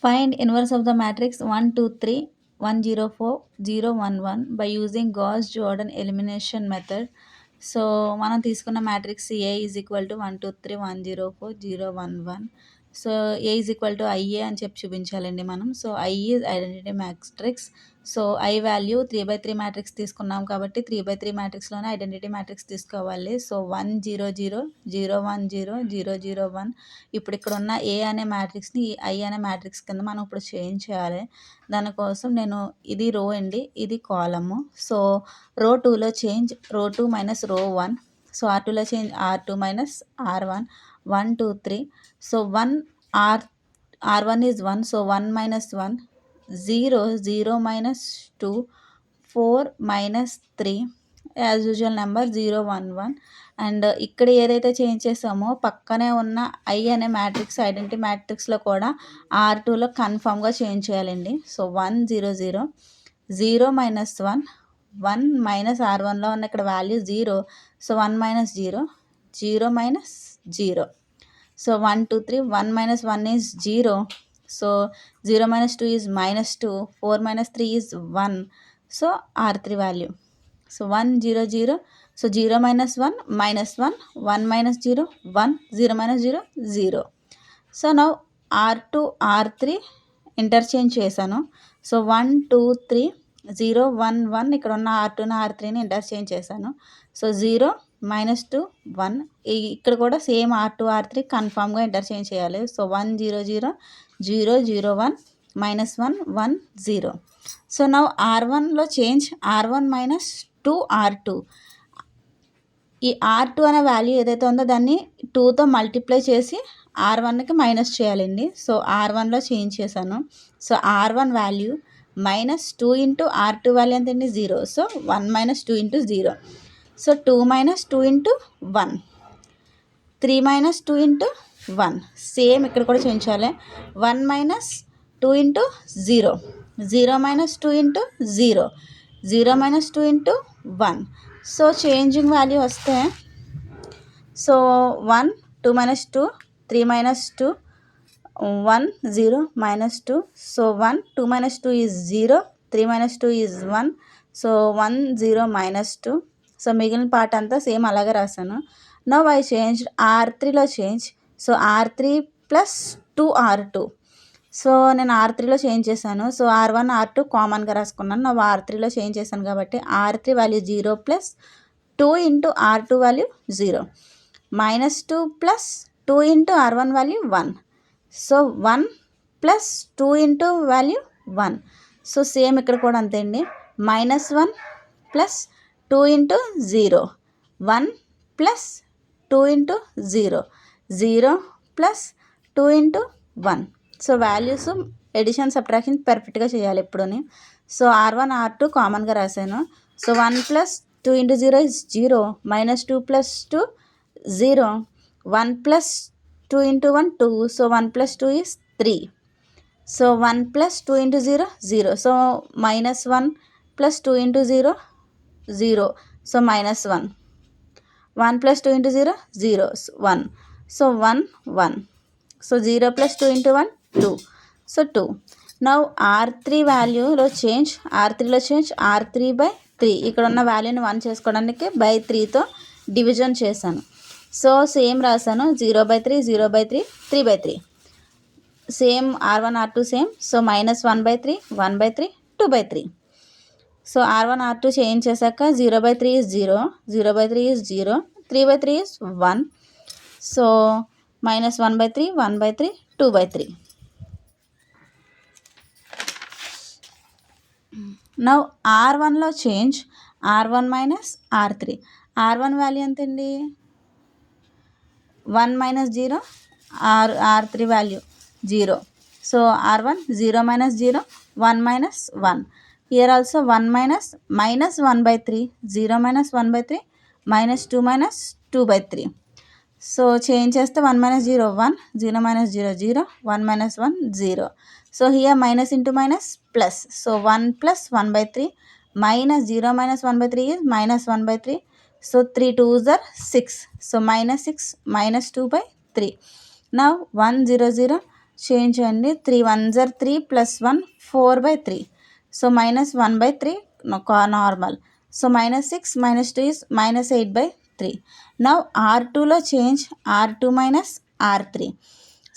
Find inverse of the matrix 1, 2, 3, 1, 0, 4, 0, 1, 1 by using Gauss-Jordan elimination method. So మనం తీసుకున్న matrix A is equal to 1, 2, 3, 1, 0, 4, 0, 1, 1. So A is equal to I A అని చెప్పి చూపించాలండి మనం. So I is identity matrix. So I value 3/3 matrix తీసుకున్నాం కాబట్టి 3/3 మ్యాట్రిక్స్లోనే identity matrix తీసుకోవాలి. సో 1, 0, 0, 0, 1, 0, 0, 0, 1. ఇప్పుడు ఇక్కడ ఉన్న ఏ అనే మ్యాట్రిక్స్ని ఐ అనే మ్యాట్రిక్స్ కింద మనం ఇప్పుడు చేంజ్ చేయాలి. దానికోసం నేను ఇది రో అండి, ఇది కాలము. సో రో 2లో చేంజ్ రో 2 మైనస్ రో 1. సో R2లో change R2 minus R1, 1, 2, 3. So 1 R1 is 1. So 1 minus 1, 0, 0 minus 2, 4 minus 3. As usual number 0, 1, 1. And ఇక్కడ ఏదైతే చేంజ్ చేసామో పక్కనే ఉన్న ఐ అనే మ్యాట్రిక్స్ ఐడెంటిటీ మ్యాట్రిక్స్లో కూడా R2లో కన్ఫామ్గా చేంజ్ చేయాలండి. సో 1, 0, 0, 0 మైనస్ 1, 1 మైనస్ R1లో ఉన్న ఇక్కడ value 0. So 1 minus 0, 0 minus 0. So 1, 2, 3, 1 minus 1 is 0. So 0 minus 2 is minus 2. 4 minus 3 is 1. So R3 value. So 1, 0, 0. So 0 minus 1, minus 1. 1 minus 0, 1. 0 minus 0, 0. So now R2, R3 interchange చేశాను. So 1, 2, 3, 0, 1, 1 ఇక్కడ ఉన్న R2ని R3ని interchange చేశాను. So 0, minus 2, 1. ఇక్కడ కూడా same R2, R3 కన్ఫామ్గా interchange చేయాలి. So 1, 0, 0, 0, 0, 1, minus 1, 1, 0. So now R1లో change R1 minus 2 R2. ఈ R2 అనే వాల్యూ ఏదైతే ఉందో దాన్ని 2తో మల్టిప్లై చేసి R1కి మైనస్ చేయాలండి. సో R1లో చేంజ్ చేశాను. So R1 value minus 2 into R2 value ఎంతండి 0. So 1 minus 2 into 0. So 2 minus 2 into 1, 3 minus 2 into 1. Same ఇక్కడ కూడా చేయించాలి. 1 minus 2 into 0, 0 minus 2 into 0, 0 minus 2 into 1. So changing value వస్తే so 1, 2 minus 2, 3 minus 2, 1, 0, minus 2. So 1, 2 minus 2 is 0, 3 minus 2 is 1. So 1, 0, minus 2. సో మిగిలిన part అంతా same అలాగే రాశాను. Now I change R3లో change. So R3 plus 2 R2. So నేను R3లో change చేశాను. సో R1, R2 కామన్గా రాసుకున్నాను. నా R3లో చేంజ్ చేశాను కాబట్టి R3 value 0 plus 2 into R2 value 0, minus 2 plus 2 into R1 value 1. So 1 plus 2 into value 1. So same ఇక్కడ కూడా అంతే అండి. Minus 1 plus 2 into 0, 1 plus 2 into 0, 0 plus 2 into 1. So values addition subtraction పర్ఫెక్ట్గా చేయాలి ఎప్పుడూని. సో R1, R2 కామన్గా రాశాను. So 1 plus 2 into 0 is 0, minus 2 plus 2, 0, 1 plus 2 into 1, 2. So 1 plus 2 is 3. So 1 plus 2 into 0, 0. So minus 1 plus 2 into 0, 0. So minus 1. 1 plus 2 into 0, 0, 1. So 1, 1. So 0 plus 2 into 1, 2. So 2. Now R3 వాల్యూలో change R3 by 3. ఇక్కడ ఉన్న వాల్యూని 1 చేసుకోవడానికి by 3తో division చేశాను. So same రాశాను. 0/3, 0/3, 3/3. Same R1, R2 same. So minus 1/3, 1/3, 2/3. So R1, R2 change చేశాక 0/3 is 0, 0/3 is 0, 3/3 is 1. So minus 1/3, 1/3, 2/3. Now R1లో change R1 minus R3. R1 value ఎంతండి 1 minus 0, R3 value 0. So R1 0 minus 0, 1 minus 1. Here also 1 minus 1/3, 0 minus 1/3, minus 2 minus 2/3. So change చేస్తే 1 minus 0, 1, 0 minus 0, 0, 1 minus 1, 0. So here minus into minus plus. So 1 plus 1/3 minus 0 minus 1/3 is minus 1/3. So 3 2s are 6. So minus 6 minus 2/3. Now 1 0 0. Change చేయండి. 3 1s are 3 plus 1 4/3. So minus 1/3 normal. So minus 6 minus 2 is minus 8/3. Now R2లో change R2 minus R3.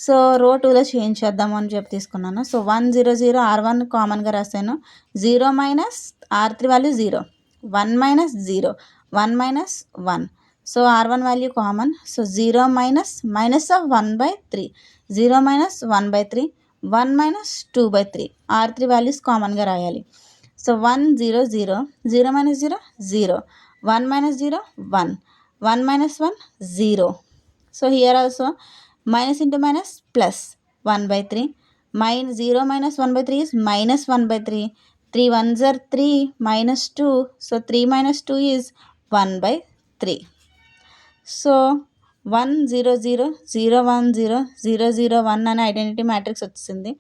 So row 2లో change చేద్దాము అని చెప్పి తీసుకున్నాను. So 1 0 0 R1 కామన్గా రాశాను. 0 minus R3 value 0, 1 minus 0, 1 minus 1. So R1 value common. So 0 minus of 1/3, 0 minus 1/3, 1 minus 2/3. R3 values కామన్గా రాయాలి. So 1 0 0, 0 minus 0 0, 1 minus 0 1, 1 minus 1 0. So here also minus into minus plus 1/3. 0 minus 1/3 is minus 1/3. 3 1s are 3 minus 2. So 3 minus 2 is 1/3. So 1 0 0 0 1 0 0 0 1 అనే identity matrix వచ్చింది.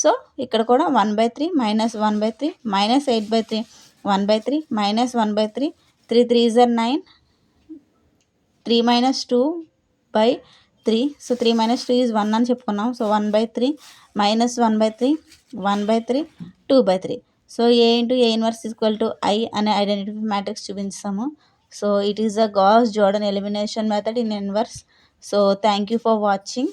So ఇక్కడ కూడా 1/3 minus 1/3 minus 8/3 1/3 minus 1/3 3 3s are 9 3 minus 2/3. So 3 minus 2 is 1 అని చెప్పుకున్నాం. So 1/3 minus 1/3 1/3 2/3. So A into A inverse equal to I అనే identity matrix చూపించాము. So it is a Gauss Jordan elimination method in inverse. So thank you for watching.